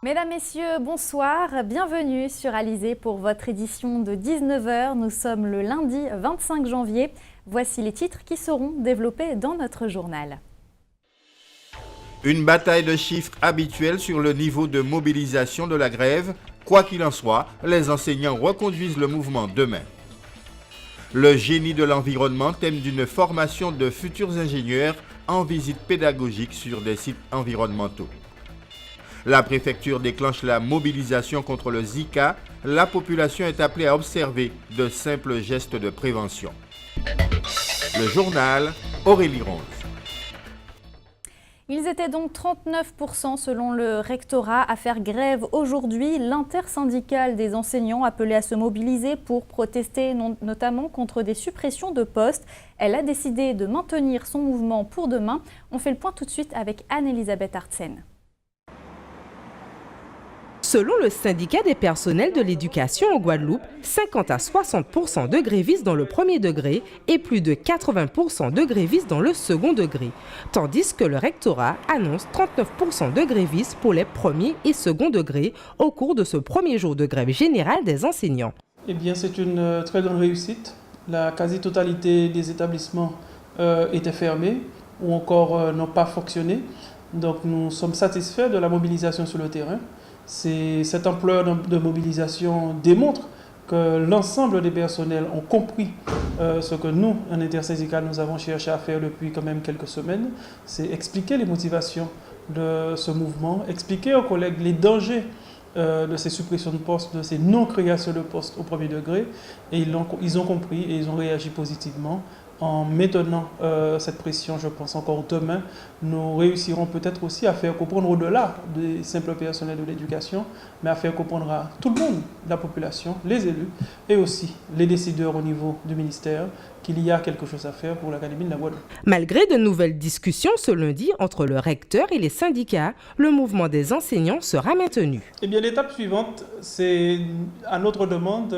Mesdames, Messieurs, bonsoir, bienvenue sur Alizé pour votre édition de 19 h. Nous sommes le lundi 25 janvier. Voici les titres qui seront développés dans notre journal. Une bataille de chiffres habituelle sur le niveau de mobilisation de la grève. Quoi qu'il en soit, les enseignants reconduisent le mouvement demain. Le génie de l'environnement, thème d'une formation de futurs ingénieurs en visite pédagogique sur des sites environnementaux. La préfecture déclenche la mobilisation contre le Zika. La population est appelée à observer de simples gestes de prévention. Le journal, Aurélie Ronze. Ils étaient donc 39% selon le rectorat à faire grève aujourd'hui. L'intersyndicale des enseignants appelée à se mobiliser pour protester notamment contre des suppressions de postes. Elle a décidé de maintenir son mouvement pour demain. On fait le point tout de suite avec Anne-Elisabeth Artsen. Selon le syndicat des personnels de l'éducation en Guadeloupe, 50 à 60% de grévistes dans le premier degré et plus de 80% de grévistes dans le second degré. Tandis que le rectorat annonce 39% de grévistes pour les premiers et second degrés au cours de ce premier jour de grève générale des enseignants. Eh bien, c'est une très grande réussite. La quasi-totalité des établissements étaient fermés ou encore n'ont pas fonctionné. Donc, nous sommes satisfaits de la mobilisation sur le terrain. Cette ampleur de mobilisation démontre que l'ensemble des personnels ont compris ce que nous, en intersyndical, nous avons cherché à faire depuis quand même quelques semaines. C'est expliquer les motivations de ce mouvement, expliquer aux collègues les dangers de ces suppressions de postes, de ces non-créations de postes au premier degré. Et ils ont compris et ils ont réagi positivement. En maintenant cette pression, je pense encore demain, nous réussirons peut-être aussi à faire comprendre au-delà des simples personnels de l'éducation, mais à faire comprendre à tout le monde, la population, les élus et aussi les décideurs au niveau du ministère qu'il y a quelque chose à faire pour l'Académie de la Guadeloupe. Malgré de nouvelles discussions ce lundi entre le recteur et les syndicats, le mouvement des enseignants sera maintenu. Eh bien, l'étape suivante, c'est à notre demande,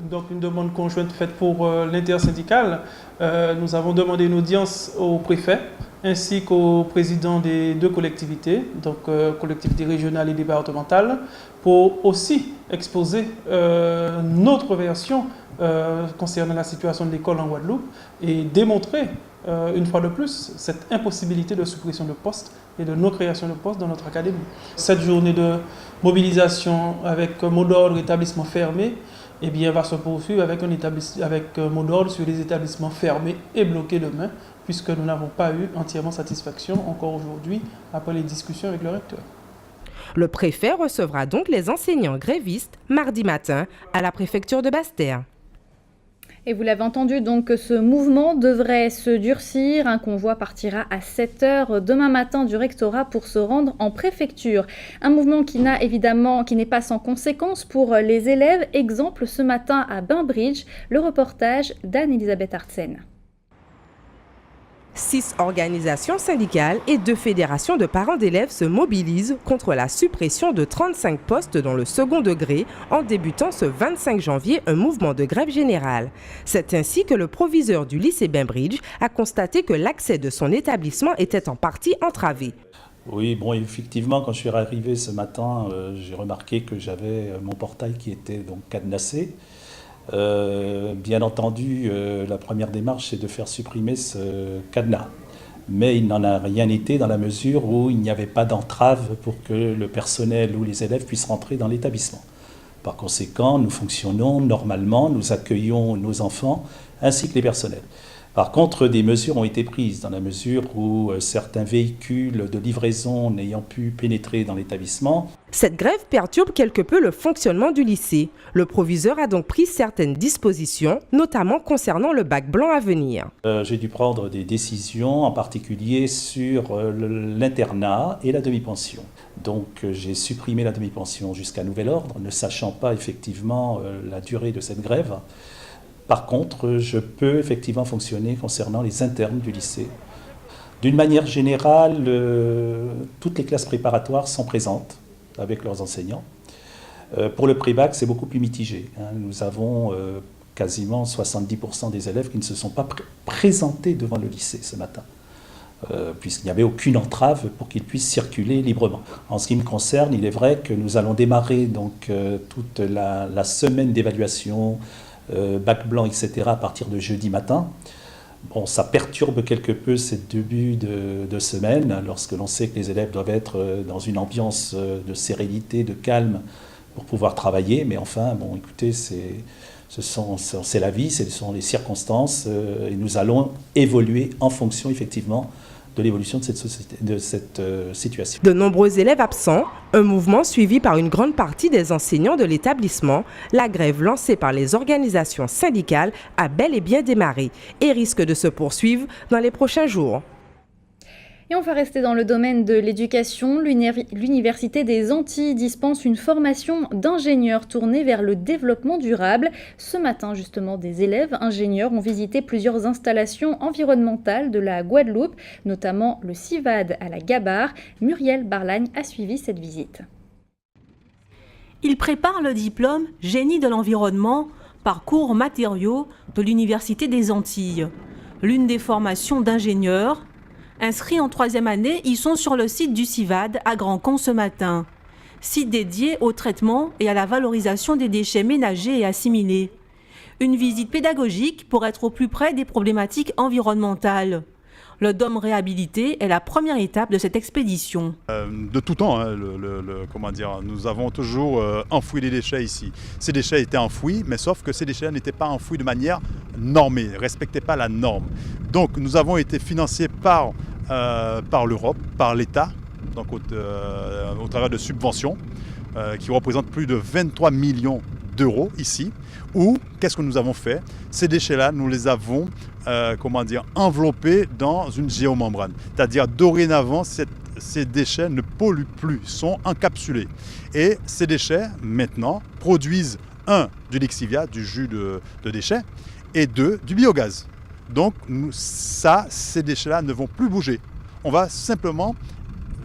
donc une demande conjointe faite pour l'intersyndicale. Nous avons demandé une audience au préfet ainsi qu'au président des deux collectivités, donc collectivité régionale et départementale, pour aussi exposer notre version concernant la situation de l'école en Guadeloupe et démontrer une fois de plus cette impossibilité de suppression de postes et de non-création de postes dans notre académie. Cette journée de mobilisation avec mot d'ordre établissement fermé eh bien, va se poursuivre avec mot d'ordre sur les établissements fermés et bloqués demain, puisque nous n'avons pas eu entièrement satisfaction encore aujourd'hui après les discussions avec le recteur. Le préfet recevra donc les enseignants grévistes mardi matin à la préfecture de Basse-Terre. Et vous l'avez entendu, donc ce mouvement devrait se durcir. Un convoi partira à 7 h demain matin du rectorat pour se rendre en préfecture. Un mouvement qui n'est pas sans conséquences pour les élèves. Exemple ce matin à Bainbridge, le reportage d'Anne-Elisabeth Artsen. 6 organisations syndicales et 2 fédérations de parents d'élèves se mobilisent contre la suppression de 35 postes dans le second degré en débutant ce 25 janvier un mouvement de grève générale. C'est ainsi que le proviseur du lycée Bainbridge a constaté que l'accès de son établissement était en partie entravé. Oui, bon, effectivement, quand je suis arrivé ce matin, j'ai remarqué que j'avais mon portail qui était donc cadenassé. Bien entendu, la première démarche, c'est de faire supprimer ce cadenas. Mais il n'en a rien été dans la mesure où il n'y avait pas d'entrave pour que le personnel ou les élèves puissent rentrer dans l'établissement. Par conséquent, nous fonctionnons normalement, nous accueillons nos enfants ainsi que les personnels. Par contre, des mesures ont été prises dans la mesure où certains véhicules de livraison n'ayant pu pénétrer dans l'établissement. Cette grève perturbe quelque peu le fonctionnement du lycée. Le proviseur a donc pris certaines dispositions, notamment concernant le bac blanc à venir. J'ai dû prendre des décisions, en particulier sur l'internat et la demi-pension. Donc j'ai supprimé la demi-pension jusqu'à nouvel ordre, ne sachant pas effectivement la durée de cette grève. Par contre, je peux effectivement fonctionner concernant les internes du lycée. D'une manière générale, toutes les classes préparatoires sont présentes avec leurs enseignants. Pour le pré-bac, c'est beaucoup plus mitigé. Nous avons quasiment 70% des élèves qui ne se sont pas présentés devant le lycée ce matin. puisqu'il n'y avait aucune entrave pour qu'ils puissent circuler librement. En ce qui me concerne, il est vrai que nous allons démarrer donc, toute la semaine d'évaluation, bac blanc, etc., à partir de jeudi matin. Bon, ça perturbe quelque peu ces débuts de semaine, lorsque l'on sait que les élèves doivent être dans une ambiance de sérénité, de calme, pour pouvoir travailler. Mais enfin, bon, écoutez, c'est la vie, ce sont les circonstances, et nous allons évoluer en fonction, effectivement, de l'évolution de cette situation. De nombreux élèves absents, un mouvement suivi par une grande partie des enseignants de l'établissement, la grève lancée par les organisations syndicales a bel et bien démarré et risque de se poursuivre dans les prochains jours. Et on va rester dans le domaine de l'éducation. L'Université des Antilles dispense une formation d'ingénieurs tournée vers le développement durable. Ce matin, justement, des élèves ingénieurs ont visité plusieurs installations environnementales de la Guadeloupe, notamment le CIVAD à la Gabarre. Muriel Barlagne a suivi cette visite. Ils préparent le diplôme Génie de l'environnement, parcours matériaux de l'Université des Antilles. L'une des formations d'ingénieurs. Inscrits en 3e année, ils sont sur le site du CIVAD à Grand-Con ce matin. Site dédié au traitement et à la valorisation des déchets ménagers et assimilés. Une visite pédagogique pour être au plus près des problématiques environnementales. Le dôme réhabilité est la première étape de cette expédition. De tout temps, hein, comment dire, nous avons toujours enfoui les déchets ici. Ces déchets étaient enfouis, mais sauf que ces déchets n'étaient pas enfouis de manière normée, ne respectaient pas la norme. Donc nous avons été financés par l'Europe, par l'État, donc au travers de subventions qui représentent plus de 23 millions d'euros ici. Ou qu'est-ce que nous avons fait? Ces déchets-là, nous les avons enveloppés dans une géomembrane. C'est-à-dire dorénavant, ces déchets ne polluent plus, sont encapsulés. Et ces déchets, maintenant, produisent du lixivia, du jus de déchets, et du biogaz. Donc ces déchets-là ne vont plus bouger. On va simplement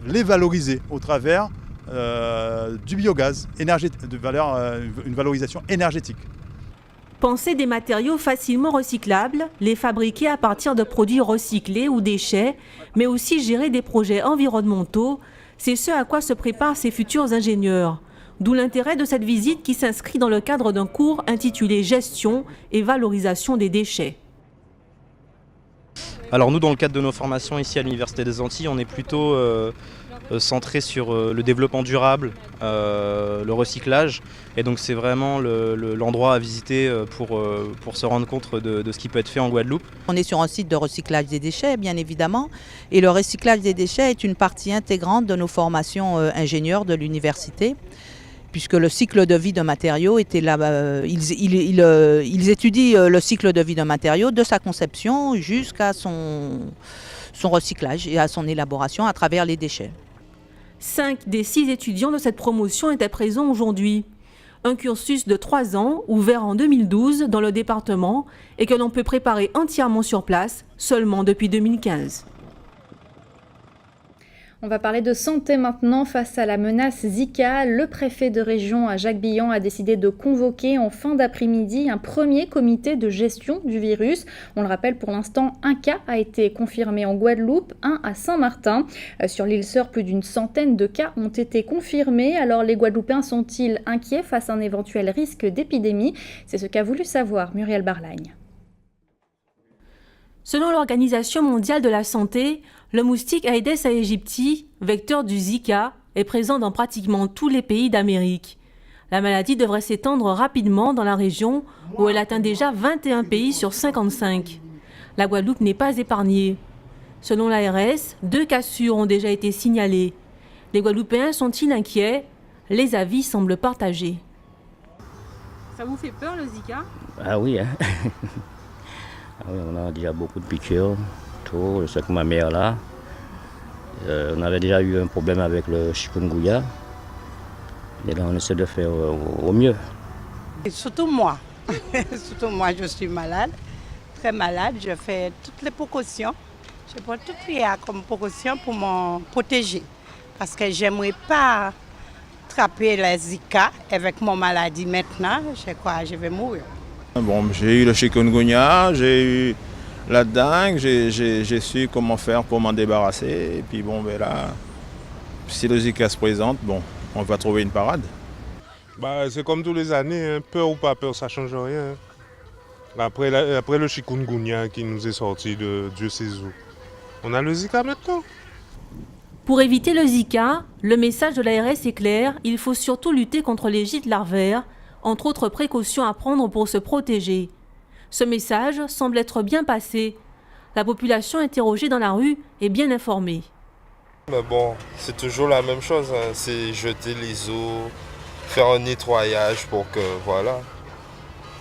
les valoriser au travers du biogaz, une valorisation énergétique. Penser des matériaux facilement recyclables, les fabriquer à partir de produits recyclés ou déchets, mais aussi gérer des projets environnementaux, c'est ce à quoi se préparent ces futurs ingénieurs. D'où l'intérêt de cette visite qui s'inscrit dans le cadre d'un cours intitulé « Gestion et valorisation des déchets ». Alors nous, dans le cadre de nos formations ici à l'Université des Antilles, on est plutôt centré sur le développement durable, le recyclage. Et donc c'est vraiment l'endroit à visiter pour se rendre compte de ce qui peut être fait en Guadeloupe. On est sur un site de recyclage des déchets, bien évidemment. Et le recyclage des déchets est une partie intégrante de nos formations ingénieurs de l'université, puisque le cycle de vie d'un matériau était là. Ils étudient le cycle de vie d'un matériau de sa conception jusqu'à son recyclage et à son élaboration à travers les déchets. 5 des 6 étudiants de cette promotion étaient présents aujourd'hui. Un cursus de 3 ans, ouvert en 2012 dans le département et que l'on peut préparer entièrement sur place seulement depuis 2015. On va parler de santé maintenant. Face à la menace Zika, le préfet de région à Jacques-Bihan a décidé de convoquer en fin d'après-midi un premier comité de gestion du virus. On le rappelle, pour l'instant, un cas a été confirmé en Guadeloupe, un à Saint-Martin. Sur l'île Sœur, plus d'une centaine de cas ont été confirmés. Alors les Guadeloupéens sont-ils inquiets face à un éventuel risque d'épidémie? C'est ce qu'a voulu savoir Muriel Barlagne. Selon l'Organisation mondiale de la santé, le moustique Aedes aegypti, vecteur du Zika, est présent dans pratiquement tous les pays d'Amérique. La maladie devrait s'étendre rapidement dans la région où elle atteint déjà 21 pays sur 55. La Guadeloupe n'est pas épargnée. Selon l'ARS, 2 cas sûrs ont déjà été signalés. Les Guadeloupéens sont-ils inquiets? Les avis semblent partagés. Ça vous fait peur le Zika? Ah oui, hein. Ah oui, on a déjà beaucoup de piqûres, trop. Je sais que ma mère là, on avait déjà eu un problème avec le chikungunya. Et là, on essaie de faire au mieux. Et surtout moi, je suis malade, très malade. Je fais toutes les précautions. Je prends tout ce qu'il y a comme précaution pour me protéger. Parce que j'aimerais pas attraper la Zika avec mon maladie maintenant. Je crois que je vais mourir. Bon, j'ai eu le chikungunya, j'ai eu Là-dedans, j'ai su comment faire pour m'en débarrasser. Et puis bon, ben là, si le Zika se présente, bon, on va trouver une parade. Bah, c'est comme tous les années, hein. Peur ou pas peur, ça ne change rien. Après le chikungunya qui nous est sorti de Dieu sait où, on a le Zika maintenant. Pour éviter le Zika, le message de l'ARS est clair, il faut surtout lutter contre les gîtes larvaires, entre autres précautions à prendre pour se protéger. Ce message semble être bien passé. La population interrogée dans la rue est bien informée. Mais bon, c'est toujours la même chose, hein. C'est jeter les eaux, faire un nettoyage pour que, voilà,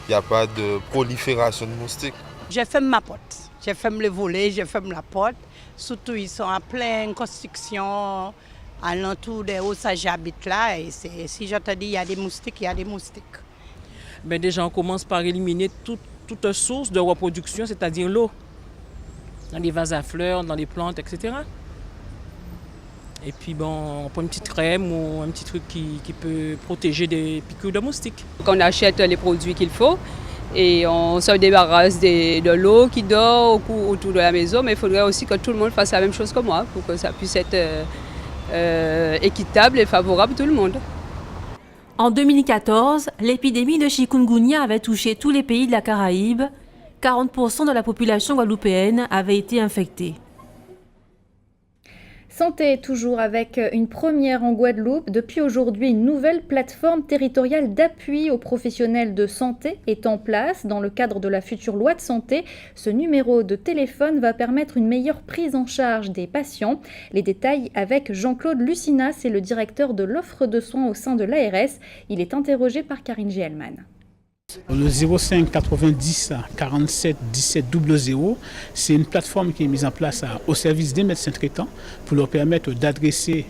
il n'y a pas de prolifération de moustiques. J'ai fermé ma porte, j'ai fermé le volet, j'ai fermé la porte. Surtout, ils sont en pleine construction, alentour de où ça j'habite là. Et si je te dis il y a des moustiques, il y a des moustiques. Ben déjà, on commence par éliminer toute source de reproduction, c'est-à-dire l'eau, dans les vases à fleurs, dans les plantes, etc. Et puis bon, on prend une petite crème ou un petit truc qui peut protéger des piqûres de moustiques. On achète les produits qu'il faut et on se débarrasse de l'eau qui dort autour de la maison, mais il faudrait aussi que tout le monde fasse la même chose que moi pour que ça puisse être équitable et favorable à tout le monde. En 2014, l'épidémie de chikungunya avait touché tous les pays de la Caraïbe. 40% de la population guadeloupéenne avait été infectée. Santé, toujours avec une première en Guadeloupe. Depuis aujourd'hui, une nouvelle plateforme territoriale d'appui aux professionnels de santé est en place. Dans le cadre de la future loi de santé, ce numéro de téléphone va permettre une meilleure prise en charge des patients. Les détails avec Jean-Claude Lucina, c'est le directeur de l'offre de soins au sein de l'ARS. Il est interrogé par Karine Gielman. Le 05 90 47 17 00, c'est une plateforme qui est mise en place au service des médecins traitants pour leur permettre d'adresser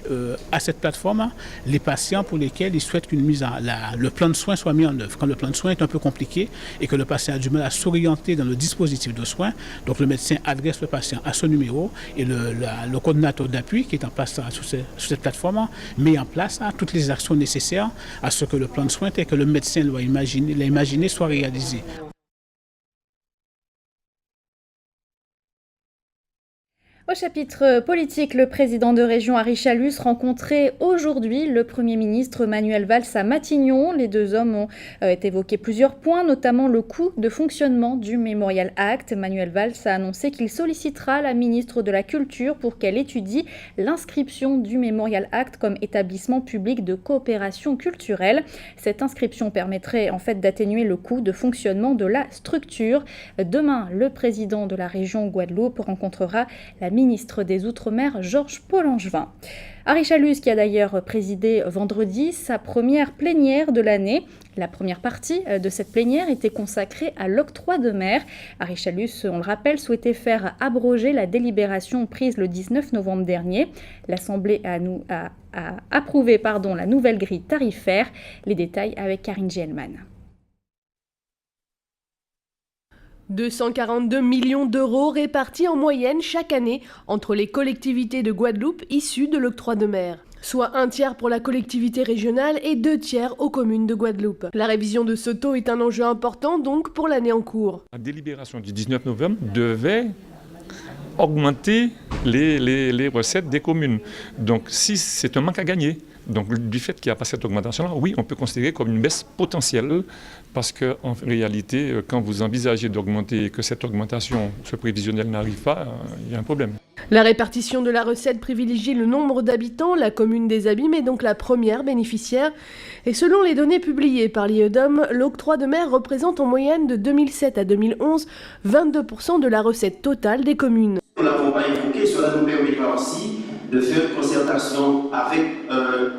à cette plateforme les patients pour lesquels ils souhaitent le plan de soins soit mis en œuvre. Quand le plan de soins est un peu compliqué et que le patient a du mal à s'orienter dans le dispositif de soins, donc le médecin adresse le patient à ce numéro et le coordinateur d'appui qui est en place sur cette plateforme met en place toutes les actions nécessaires à ce que le plan de soins tel que le médecin l'a imaginé soit réalisé. Au chapitre politique, le président de région Harry Chalus rencontrait aujourd'hui le Premier ministre Manuel Valls à Matignon. Les deux hommes ont évoqué plusieurs points, notamment le coût de fonctionnement du Memorial Act. Manuel Valls a annoncé qu'il sollicitera la ministre de la Culture pour qu'elle étudie l'inscription du Memorial Act comme établissement public de coopération culturelle. Cette inscription permettrait en fait d'atténuer le coût de fonctionnement de la structure. Demain, le président de la région Guadeloupe rencontrera la ministre des Outre-mer, Georges Paul-Angevin. Harry Chalus, qui a d'ailleurs présidé vendredi sa première plénière de l'année. La première partie de cette plénière était consacrée à l'octroi de mer. Harry Chalus, on le rappelle, souhaitait faire abroger la délibération prise le 19 novembre dernier. L'Assemblée a approuvé la nouvelle grille tarifaire. Les détails avec Karine Gielman. 242 millions d'euros répartis en moyenne chaque année entre les collectivités de Guadeloupe issues de l'octroi de mer. Soit un tiers pour la collectivité régionale et 2 tiers aux communes de Guadeloupe. La révision de ce taux est un enjeu important donc pour l'année en cours. La délibération du 19 novembre devait augmenter les recettes des communes. Donc si c'est un manque à gagner, donc du fait qu'il n'y a pas cette augmentation-là, oui, on peut considérer comme une baisse potentielle parce qu'en réalité, quand vous envisagez d'augmenter et que cette augmentation, ce prévisionnel n'arrive pas, il y a un problème. La répartition de la recette privilégie le nombre d'habitants. La commune des Abîmes est donc la première bénéficiaire. Et selon les données publiées par l'IEDOM, l'octroi de mer représente en moyenne de 2007 à 2011 22% de la recette totale des communes. Nous l'avons pas évoqué, cela nous permettra aussi de faire une concertation avec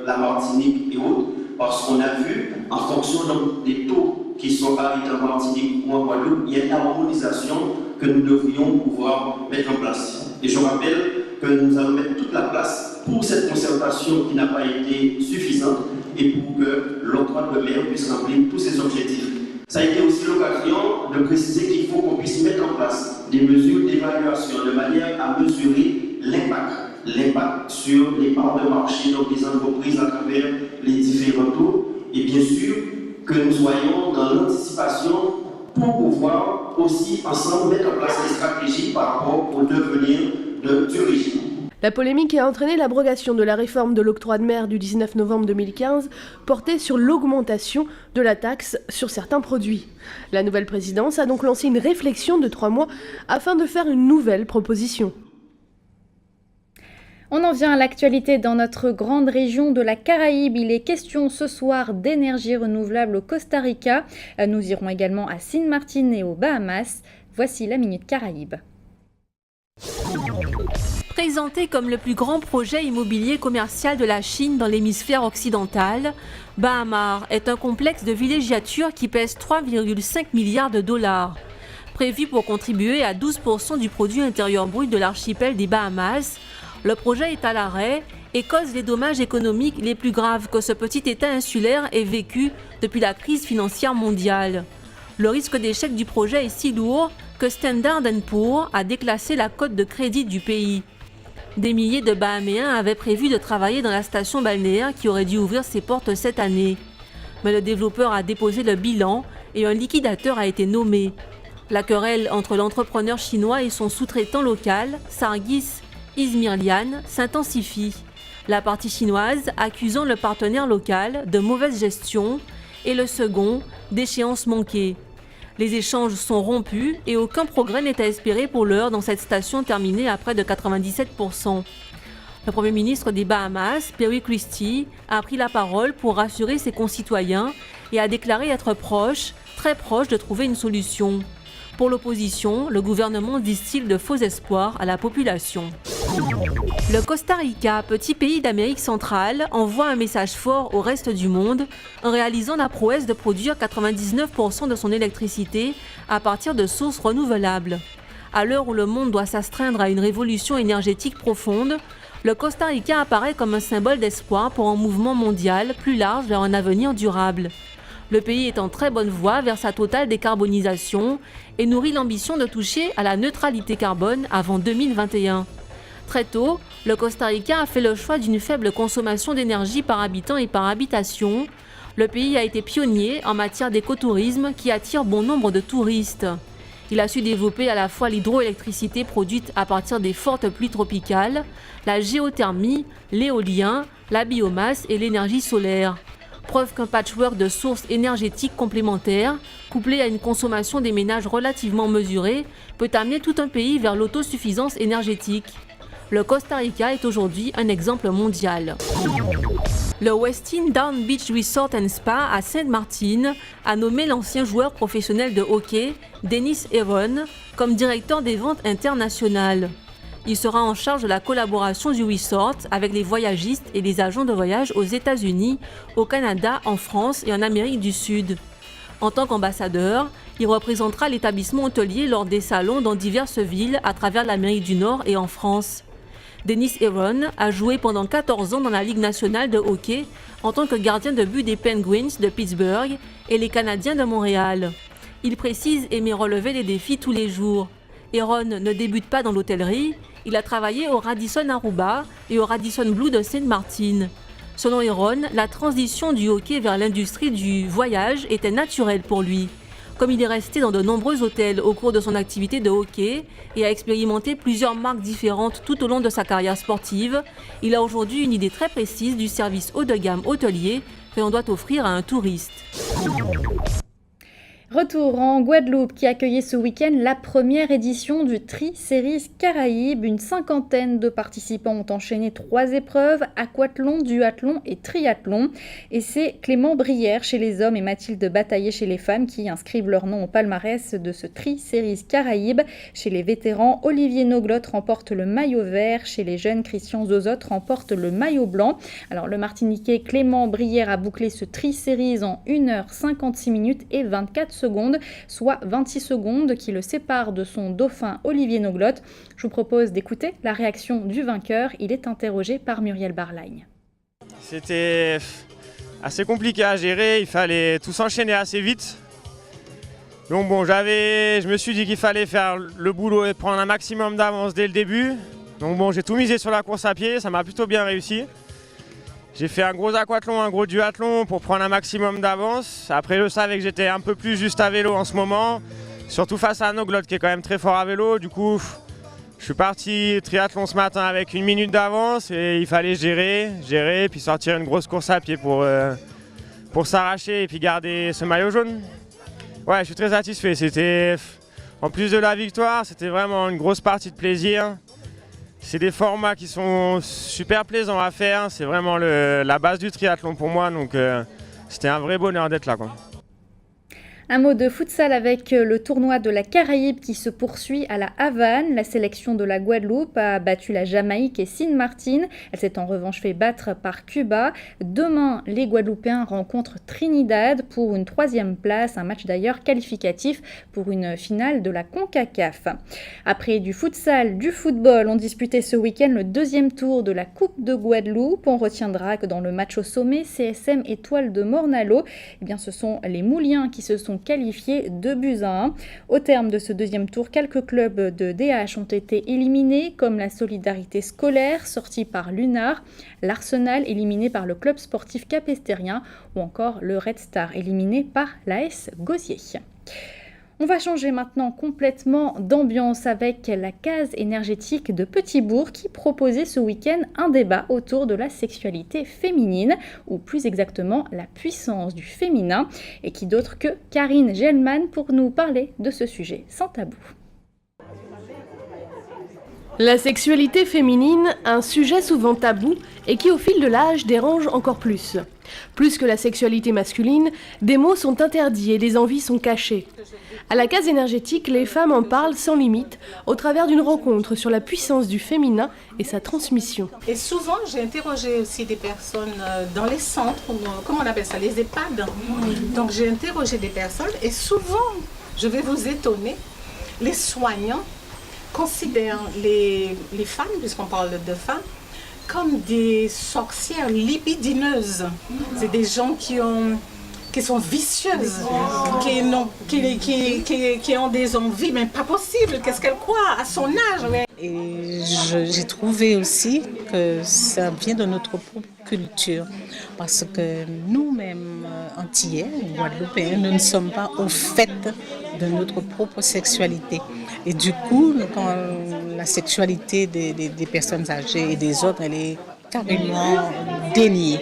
la Martinique et autres, parce qu'on a vu, en fonction des taux qui sont arrêtés en Martinique ou en Guadeloupe, il y a une harmonisation que nous devrions pouvoir mettre en place. Et je rappelle que nous allons mettre toute la place pour cette concertation qui n'a pas été suffisante et pour que l'octroi de mer puisse remplir tous ses objectifs. Ça a été aussi l'occasion de préciser qu'il faut qu'on puisse mettre en place des mesures d'évaluation de manière à mesurer l'impact sur les parts de marché, donc les entreprises à travers les différents taux, et bien sûr que nous soyons dans l'anticipation pour pouvoir aussi ensemble mettre en place des stratégies par rapport au devenir du régime. La polémique a entraîné l'abrogation de la réforme de l'octroi de mer du 19 novembre 2015, portée sur l'augmentation de la taxe sur certains produits. La nouvelle présidence a donc lancé une réflexion de 3 mois afin de faire une nouvelle proposition. On en vient à l'actualité dans notre grande région de la Caraïbe. Il est question ce soir d'énergie renouvelable au Costa Rica. Nous irons également à Sint Maarten et aux Bahamas. Voici la Minute Caraïbe. Présenté comme le plus grand projet immobilier commercial de la Chine dans l'hémisphère occidental, Baha-Mar est un complexe de villégiature qui pèse 3,5 milliards de dollars. Prévu pour contribuer à 12% du produit intérieur brut de l'archipel des Bahamas, le projet est à l'arrêt et cause les dommages économiques les plus graves que ce petit État insulaire ait vécu depuis la crise financière mondiale. Le risque d'échec du projet est si lourd que Standard & Poor's a déclassé la cote de crédit du pays. Des milliers de Bahaméens avaient prévu de travailler dans la station balnéaire qui aurait dû ouvrir ses portes cette année. Mais le développeur a déposé le bilan et un liquidateur a été nommé. La querelle entre l'entrepreneur chinois et son sous-traitant local, Sargis Ismirlian, s'intensifie. La partie chinoise accusant le partenaire local de mauvaise gestion et le second d'échéances manquées. Les échanges sont rompus et aucun progrès n'est à espérer pour l'heure dans cette station terminée à près de 97%. Le Premier ministre des Bahamas, Perry Christie, a pris la parole pour rassurer ses concitoyens et a déclaré être proche, très proche de trouver une solution. Pour l'opposition, le gouvernement distille de faux espoirs à la population. Le Costa Rica, petit pays d'Amérique centrale, envoie un message fort au reste du monde en réalisant la prouesse de produire 99% de son électricité à partir de sources renouvelables. À l'heure où le monde doit s'astreindre à une révolution énergétique profonde, le Costa Rica apparaît comme un symbole d'espoir pour un mouvement mondial plus large vers un avenir durable. Le pays est en très bonne voie vers sa totale décarbonisation et nourrit l'ambition de toucher à la neutralité carbone avant 2021. Très tôt, le Costa Rica a fait le choix d'une faible consommation d'énergie par habitant et par habitation. Le pays a été pionnier en matière d'écotourisme qui attire bon nombre de touristes. Il a su développer à la fois l'hydroélectricité produite à partir des fortes pluies tropicales, la géothermie, l'éolien, la biomasse et l'énergie solaire. Preuve qu'un patchwork de sources énergétiques complémentaires, couplé à une consommation des ménages relativement mesurée, peut amener tout un pays vers l'autosuffisance énergétique. Le Costa Rica est aujourd'hui un exemple mondial. Le Westin Down Beach Resort and Spa à Sint Maarten a nommé l'ancien joueur professionnel de hockey, Dennis Aaron, comme directeur des ventes internationales. Il sera en charge de la collaboration du resort avec les voyagistes et les agents de voyage aux États-Unis, au Canada, en France et en Amérique du Sud. En tant qu'ambassadeur, il représentera l'établissement hôtelier lors des salons dans diverses villes à travers l'Amérique du Nord et en France. Dennis Aaron a joué pendant 14 ans dans la Ligue nationale de hockey en tant que gardien de but des Penguins de Pittsburgh et les Canadiens de Montréal. Il précise aimer relever les défis tous les jours. Aaron ne débute pas dans l'hôtellerie, il a travaillé au Radisson Aruba et au Radisson Blu de Sint Maarten. Selon Aaron, la transition du hockey vers l'industrie du voyage était naturelle pour lui. Comme il est resté dans de nombreux hôtels au cours de son activité de hockey et a expérimenté plusieurs marques différentes tout au long de sa carrière sportive, il a aujourd'hui une idée très précise du service haut de gamme hôtelier que l'on doit offrir à un touriste. Retour en Guadeloupe qui accueillait ce week-end la première édition du Tri-Series Caraïbes. Une cinquantaine de participants ont enchaîné 3 épreuves, aquathlon, duathlon et triathlon. Et c'est Clément Brière chez les hommes et Mathilde Bataillé chez les femmes qui inscrivent leur nom au palmarès de ce Tri-Series Caraïbes. Chez les vétérans, Olivier Noglotte remporte le maillot vert. Chez les jeunes, Christian Zozotte remporte le maillot blanc. Alors le Martiniquais Clément Brière a bouclé ce Tri-Series en 1h56 minutes et 24 secondes, soit 26 secondes qui le séparent de son dauphin Olivier Noglotte. Je vous propose d'écouter la réaction du vainqueur. Il est interrogé par Muriel Barlagne. C'était assez compliqué à gérer, il fallait tout s'enchaîner assez vite. Donc bon, je me suis dit qu'il fallait faire le boulot et prendre un maximum d'avance dès le début. Donc bon, j'ai tout misé sur la course à pied, ça m'a plutôt bien réussi. J'ai fait un gros aquathlon, un gros duathlon pour prendre un maximum d'avance. Après, je savais que j'étais un peu plus juste à vélo en ce moment, surtout face à Noglotte qui est quand même très fort à vélo. Du coup, je suis parti triathlon ce matin avec 1 minute d'avance et il fallait gérer, puis sortir une grosse course à pied pour s'arracher et puis garder ce maillot jaune. Ouais, je suis très satisfait. C'était, en plus de la victoire, c'était vraiment une grosse partie de plaisir. C'est des formats qui sont super plaisants à faire. C'est vraiment la base du triathlon pour moi. Donc c'était un vrai bonheur d'être là, quoi. Un mot de futsal avec le tournoi de la Caraïbe qui se poursuit à la Havane. La sélection de la Guadeloupe a battu la Jamaïque et Sint Maarten. Elle s'est en revanche fait battre par Cuba. Demain, les Guadeloupéens rencontrent Trinidad pour une 3e place. Un match d'ailleurs qualificatif pour une finale de la CONCACAF. Après du futsal, du football, on disputait ce week-end le 2e tour de la Coupe de Guadeloupe. On retiendra que dans le match au sommet, CSM Étoile de Morne-à-l'Eau, eh bien, ce sont les Mouliens qui se sont qualifiés 2-1. Au terme de ce 2e tour, quelques clubs de DH ont été éliminés, comme la Solidarité Scolaire, sortie par l'UNAR, l'Arsenal, éliminé par le club sportif capestérien, ou encore le Red Star, éliminé par l'AS Gosier. On va changer maintenant complètement d'ambiance avec la case énergétique de Petit-Bourg qui proposait ce week-end un débat autour de la sexualité féminine, ou plus exactement la puissance du féminin. Et qui d'autre que Karine Gelman pour nous parler de ce sujet sans tabou. La sexualité féminine, un sujet souvent tabou et qui au fil de l'âge dérange encore plus. Plus que la sexualité masculine, des mots sont interdits et des envies sont cachées. À la case énergétique, les femmes en parlent sans limite, au travers d'une rencontre sur la puissance du féminin et sa transmission. Et souvent, j'ai interrogé aussi des personnes dans les centres, comment on appelle ça, les EHPAD. Donc j'ai interrogé des personnes et souvent, je vais vous étonner, les soignants considèrent les femmes, puisqu'on parle de femmes, comme des sorcières libidineuses. C'est des gens qui sont vicieuses, qui ont des envies, mais pas possible, qu'est-ce qu'elle croit à son âge. Ouais. Et j'ai trouvé aussi que ça vient de notre propre culture, parce que nous-mêmes, Antillais, Guadeloupéens, nous ne sommes pas au fait de notre propre sexualité. Et du coup, quand la sexualité des personnes âgées et des autres, elle est carrément déniée.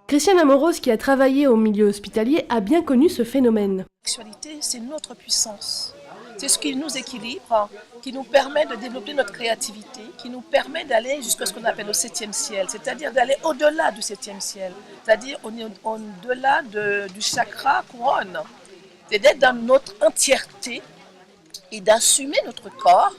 Christiane Amoros, qui a travaillé au milieu hospitalier, a bien connu ce phénomène. La sexualité, c'est notre puissance. C'est ce qui nous équilibre, qui nous permet de développer notre créativité, qui nous permet d'aller jusqu'à ce qu'on appelle le 7e ciel, c'est-à-dire d'aller au-delà du 7e ciel, c'est-à-dire au-delà du chakra couronne. C'est d'être dans notre entièreté et d'assumer notre corps,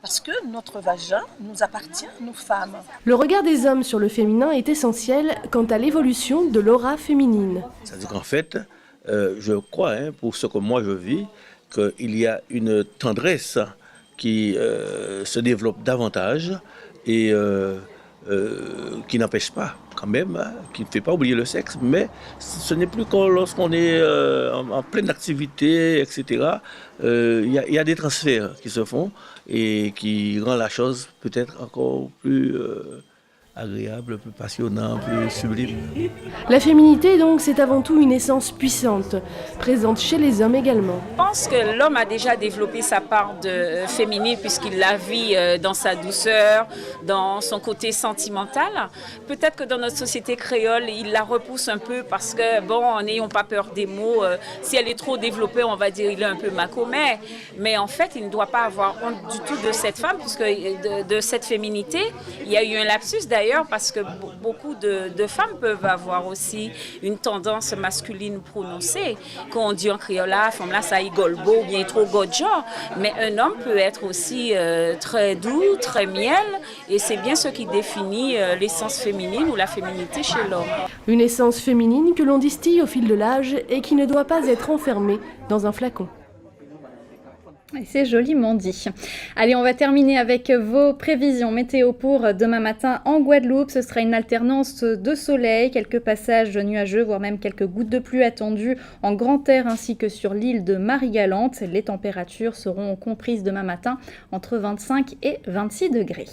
parce que notre vagin nous appartient, nous femmes. Le regard des hommes sur le féminin est essentiel quant à l'évolution de l'aura féminine. C'est-à-dire qu'en fait, je crois, pour ce que moi je vis, qu'il y a une tendresse qui se développe davantage et qui n'empêche pas quand même, qui ne fait pas oublier le sexe, mais ce n'est plus que lorsqu'on est en pleine activité, etc. Il y a des transferts qui se font et qui rendent la chose peut-être encore plus agréable, plus passionnant, plus sublime. La féminité, donc, c'est avant tout une essence puissante, présente chez les hommes également. Je pense que l'homme a déjà développé sa part de féminine puisqu'il la vit dans sa douceur, dans son côté sentimental. Peut-être que dans notre société créole, il la repousse un peu parce que, bon, n'ayons pas peur des mots. Si elle est trop développée, on va dire il est un peu macomet. Mais en fait, il ne doit pas avoir honte du tout de cette femme, puisque de cette féminité. Il y a eu un lapsus d'ailleurs, parce que beaucoup de femmes peuvent avoir aussi une tendance masculine prononcée. Quand on dit en créole, la femme là, ça y golbo, bien trop godjo. Mais un homme peut être aussi très doux, très miel, et c'est bien ce qui définit l'essence féminine ou la féminité chez l'homme. Une essence féminine que l'on distille au fil de l'âge et qui ne doit pas être enfermée dans un flacon. Et c'est joliment dit. Allez, on va terminer avec vos prévisions météo pour demain matin en Guadeloupe. Ce sera une alternance de soleil, quelques passages nuageux, voire même quelques gouttes de pluie attendues en grand air ainsi que sur l'île de Marie-Galante. Les températures seront comprises demain matin entre 25 et 26 degrés.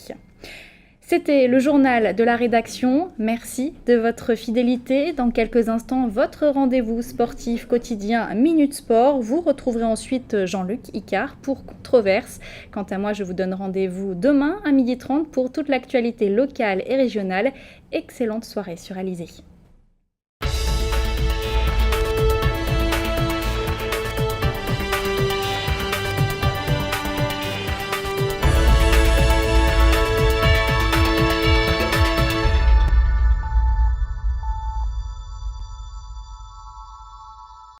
C'était le journal de la rédaction. Merci de votre fidélité. Dans quelques instants, votre rendez-vous sportif quotidien Minute Sport. Vous retrouverez ensuite Jean-Luc Icard pour Controverse. Quant à moi, je vous donne rendez-vous demain à 12h30 pour toute l'actualité locale et régionale. Excellente soirée sur Alizé.